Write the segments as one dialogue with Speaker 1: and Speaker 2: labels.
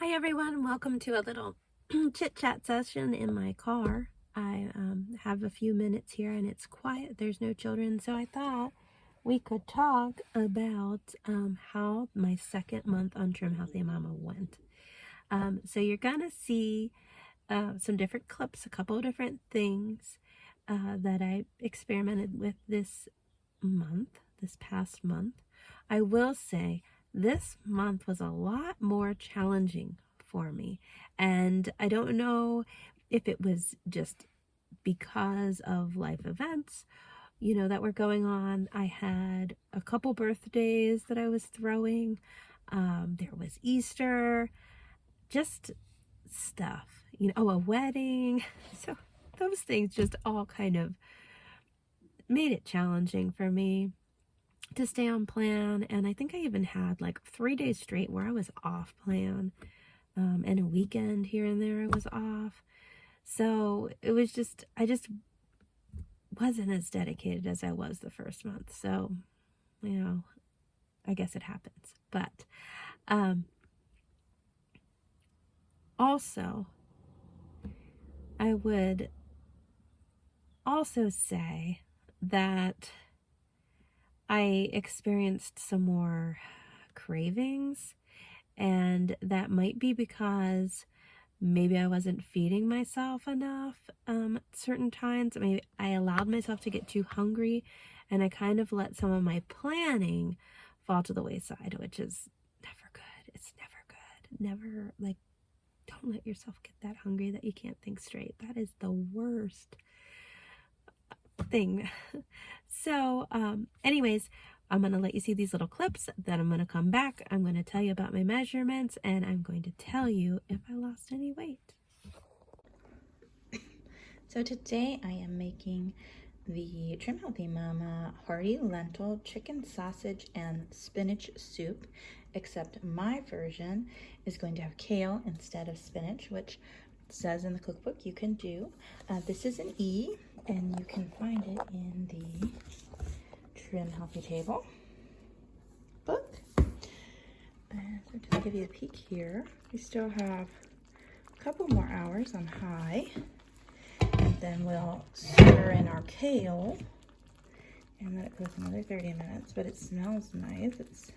Speaker 1: Hi everyone, welcome to a little chit chat session in my car. I have a few minutes here and it's quiet, there's no children, so I thought we could talk about how my second month on Trim Healthy Mama went. So you're gonna see some different clips, a couple of different things that I experimented with this past month. I will say this month was a lot more challenging for me, and I don't know if it was just because of life events, that were going on. I had a couple birthdays that I was throwing. There was Easter, just stuff, a wedding. So those things just all kind of made it challenging for me to stay on plan. And I think I even had like 3 days straight where I was off plan, and a weekend here and there I was off. So it was just, I just wasn't as dedicated as I was the first month. So, I guess it happens. But also, I would also say that I experienced some more cravings, and that might be because maybe I wasn't feeding myself enough at certain times. Maybe I allowed myself to get too hungry, and I kind of let some of my planning fall to the wayside, which is never good. It's never good. Never, don't let yourself get that hungry that you can't think straight. That is the worst thing. So anyways, I'm going to let you see these little clips, then I'm going to come back, I'm going to tell you about my measurements, and I'm going to tell you if I lost any weight.
Speaker 2: So today I am making the Trim Healthy Mama hearty lentil, chicken sausage, and spinach soup, except my version is going to have kale instead of spinach, which says in the cookbook you can do. This is an E, and you can find it in the Trim Healthy Table book. And so just to give you a peek here, we still have a couple more hours on high, and then we'll stir in our kale, and then it goes another 30 minutes, but it smells nice. It's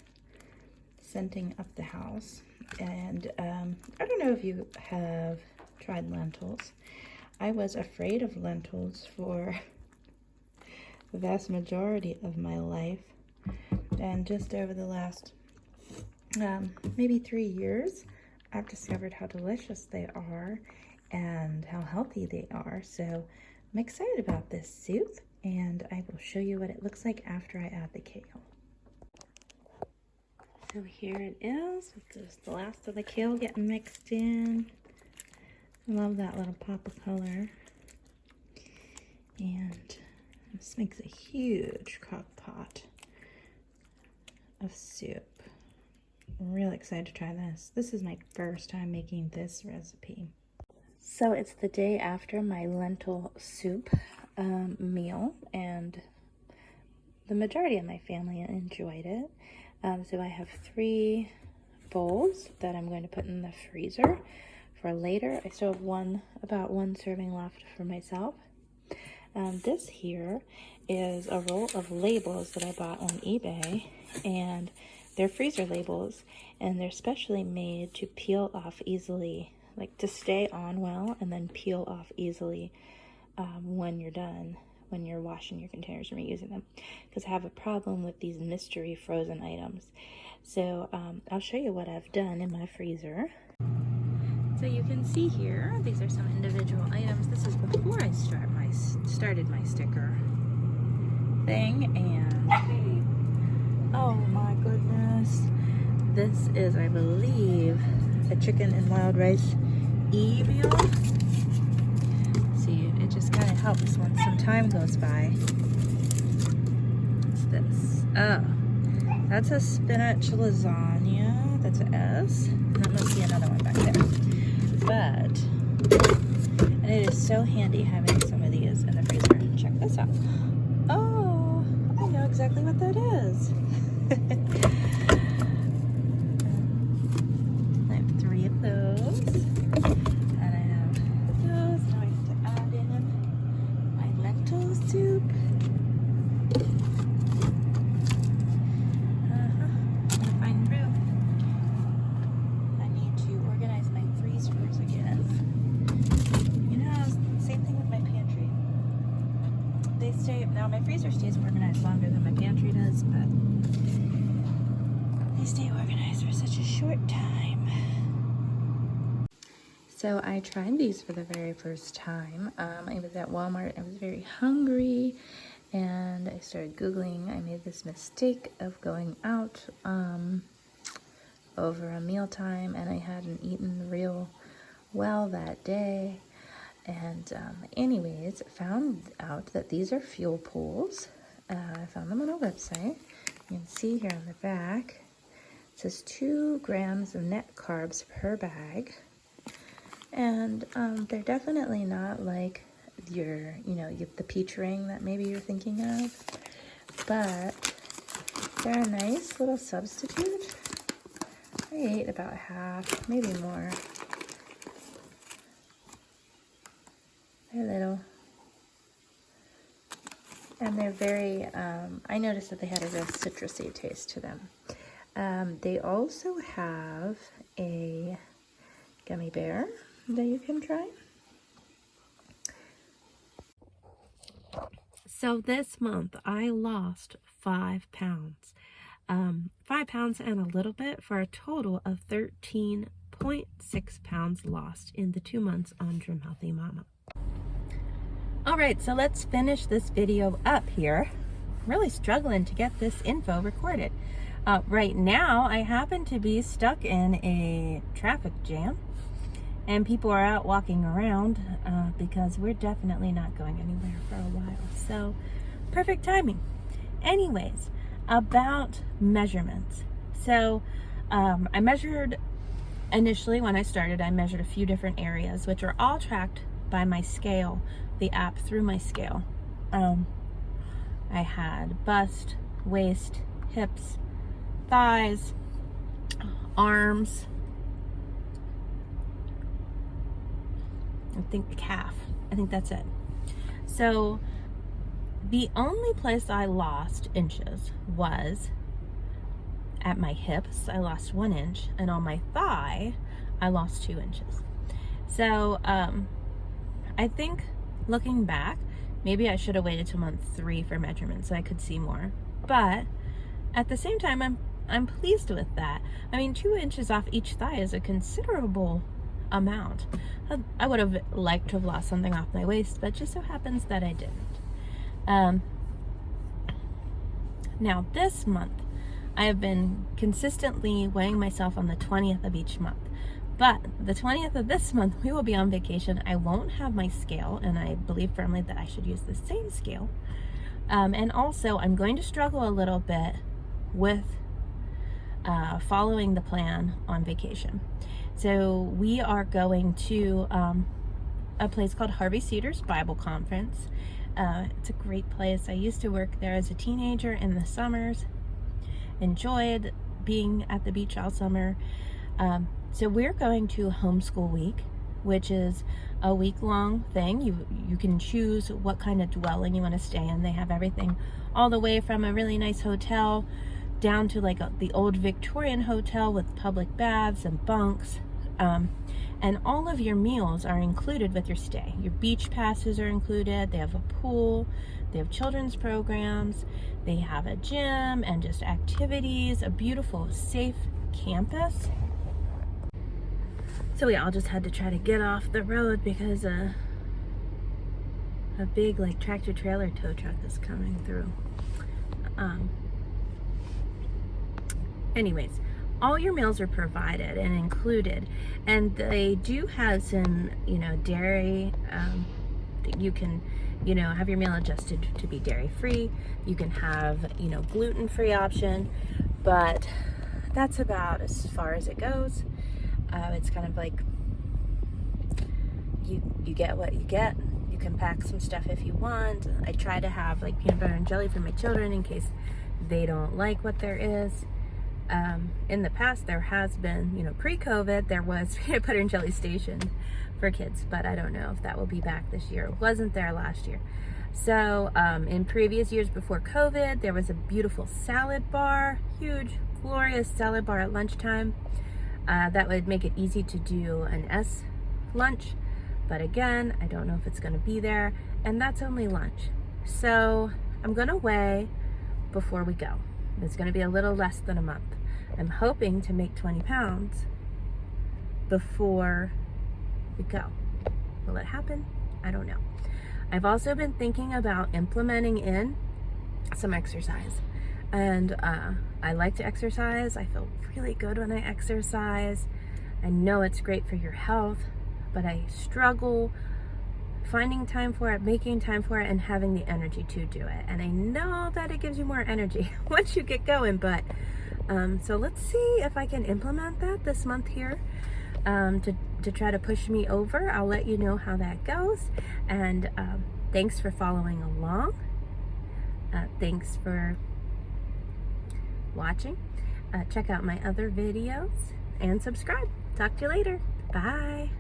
Speaker 2: scenting up the house. And I don't know if you have tried lentils. I was afraid of lentils for the vast majority of my life, and just over the last maybe 3 years, I've discovered how delicious they are and how healthy they are. So I'm excited about this soup, and I will show you what it looks like after I add the kale. So here it is. It's the last of the kale getting mixed in. I love that little pop of color. And this makes a huge crock pot of soup. I'm really excited to try this. This is my first time making this recipe. So it's the day after my lentil soup meal, and the majority of my family enjoyed it. So I have 3 bowls that I'm going to put in the freezer for later. I still have about one serving left for myself. This here is a roll of labels that I bought on eBay, and they're freezer labels, and they're specially made to peel off easily, like to stay on well and then peel off easily when you're done, when you're washing your containers and reusing them, because I have a problem with these mystery frozen items. So I'll show you what I've done in my freezer. So you can see here, these are some individual items. This is before I started my sticker thing, and oh my goodness, this is, I believe, a chicken and wild rice meal. See, it just kind of helps when some time goes by. What's this? Oh, that's a spinach lasagna. That's an S. And that must be another one back there. And it is so handy having some of these in the freezer. Check this out. Oh, I know exactly what that is. I have 3 of those. freezer stays organized longer than my pantry does, but they stay organized for such a short time. So I tried these for the very first time. I was at Walmart. I was very hungry, and I started Googling. I made this mistake of going out over a mealtime, and I hadn't eaten real well that day. And anyways, found out that these are fuel pools. I found them on a website. You can see here on the back, it says 2 grams of net carbs per bag. And they're definitely not like your, the peach ring that maybe you're thinking of, but they're a nice little substitute. I ate about half, maybe more. They're little. And they're very, I noticed that they had a real citrusy taste to them. They also have a gummy bear that you can try.
Speaker 1: So this month I lost 5 pounds. 5 pounds and a little bit, for a total of 13.6 pounds lost in the 2 months on Trim Healthy Mama. All right, so let's finish this video up here. Really struggling to get this info recorded. Right now, I happen to be stuck in a traffic jam, and people are out walking around because we're definitely not going anywhere for a while. So, perfect timing. Anyways, about measurements. So, I measured, initially when I started, I measured a few different areas, which are all tracked by my scale, the app through my scale. I had bust, waist, hips, thighs, arms, I think the calf. I think that's it. So the only place I lost inches was at my hips. I lost 1 inch, and on my thigh I lost 2 inches. So I think looking back, maybe I should have waited till month 3 for measurements so I could see more. But at the same time, I'm pleased with that. I mean, 2 inches off each thigh is a considerable amount. I would have liked to have lost something off my waist, but just so happens that I didn't. Now this month, I have been consistently weighing myself on the 20th of each month. But the 20th of this month, we will be on vacation. I won't have my scale, and I believe firmly that I should use the same scale. And also, I'm going to struggle a little bit with following the plan on vacation. So we are going to a place called Harvey Cedars Bible Conference. It's a great place. I used to work there as a teenager in the summers. Enjoyed being at the beach all summer. So we're going to Homeschool Week, which is a week-long thing. You can choose what kind of dwelling you want to stay in. They have everything all the way from a really nice hotel down to like the old Victorian hotel with public baths and bunks. And all of your meals are included with your stay. Your beach passes are included. They have a pool. They have children's programs. They have a gym and just activities, a beautiful, safe campus. So we all just had to try to get off the road because a big like tractor trailer tow truck is coming through. Anyways, all your meals are provided and included, and they do have some, dairy. You can, have your meal adjusted to be dairy free. You can have, gluten free option, but that's about as far as it goes. It's kind of like you get what you get. You can pack some stuff if you want. I try to have like peanut butter and jelly for my children in case they don't like what there is. In the past, there has been, pre-COVID, there was peanut butter and jelly stationed for kids, but I don't know if that will be back this year. It wasn't there last year. So in previous years before COVID, there was a beautiful salad bar, huge, glorious salad bar at lunchtime. That would make it easy to do an S lunch, but again, I don't know if it's going to be there, and that's only lunch. So I'm going to weigh before we go. It's going to be a little less than a month. I'm hoping to make 20 pounds before we go. Will it happen? I don't know. I've also been thinking about implementing in some exercise. And I like to exercise. I feel really good when I exercise. I know it's great for your health, but I struggle finding time for it, making time for it, and having the energy to do it. And I know that it gives you more energy once you get going, but so let's see if I can implement that this month here to try to push me over. I'll let you know how that goes. And thanks for following along. Thanks for watching. Check out my other videos and subscribe. Talk to you later. Bye.